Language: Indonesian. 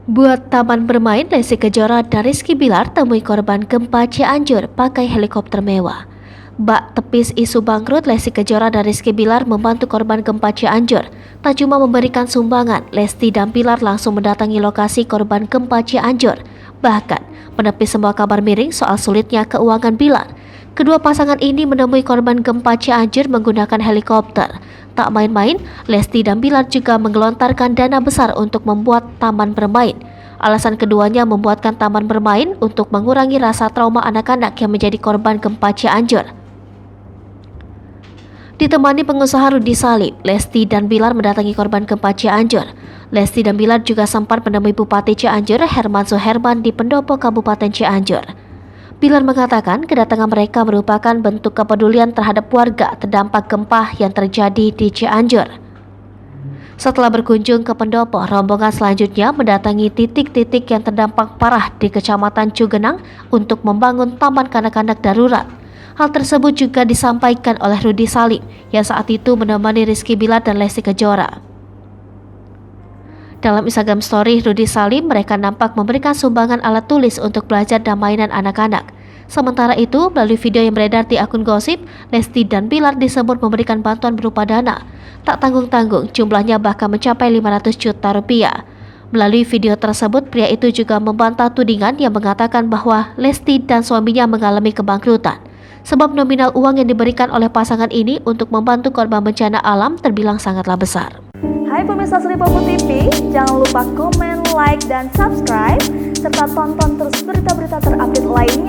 Buat taman bermain, Lesti Kejora dan Rizky Bilar temui korban gempa Cianjur pakai helikopter mewah. Bak tepis isu bangkrut, Lesti Kejora dan Rizky Bilar membantu korban gempa Cianjur. Tak cuma memberikan sumbangan, Lesti dan Bilar langsung mendatangi lokasi korban gempa Cianjur. Bahkan menepis semua kabar miring soal sulitnya keuangan Bilar. Kedua pasangan ini menemui korban gempa Cianjur menggunakan helikopter. Tak main-main, Lesti dan Bilar juga menggelontarkan dana besar untuk membuat taman bermain. Alasan keduanya membuatkan taman bermain untuk mengurangi rasa trauma anak-anak yang menjadi korban gempa Cianjur. Ditemani pengusaha Rudi Salim, Lesti dan Bilar mendatangi korban gempa Cianjur. Lesti dan Bilar juga sempat menemui Bupati Cianjur, Herman Suherman di Pendopo Kabupaten Cianjur. Bilar mengatakan kedatangan mereka merupakan bentuk kepedulian terhadap warga terdampak gempa yang terjadi di Cianjur. Setelah berkunjung ke Pendopo, rombongan selanjutnya mendatangi titik-titik yang terdampak parah di Kecamatan Cugenang untuk membangun taman kanak-kanak darurat. Hal tersebut juga disampaikan oleh Rudi Salim yang saat itu menemani Rizky Bilar dan Lesti Kejora. Dalam Instagram Story Rudi Salim, mereka nampak memberikan sumbangan alat tulis untuk belajar dan mainan anak-anak. Sementara itu, melalui video yang beredar di akun gosip, Lesti dan Bilar disebut memberikan bantuan berupa dana. Tak tanggung-tanggung, jumlahnya bahkan mencapai 500 juta rupiah. Melalui video tersebut, pria itu juga membantah tudingan yang mengatakan bahwa Lesti dan suaminya mengalami kebangkrutan. Sebab nominal uang yang diberikan oleh pasangan ini untuk membantu korban bencana alam terbilang sangatlah besar. Hai pemirsa Sri Popo TV, jangan lupa komen, like, dan subscribe, serta tonton terus berita-berita terupdate lainnya.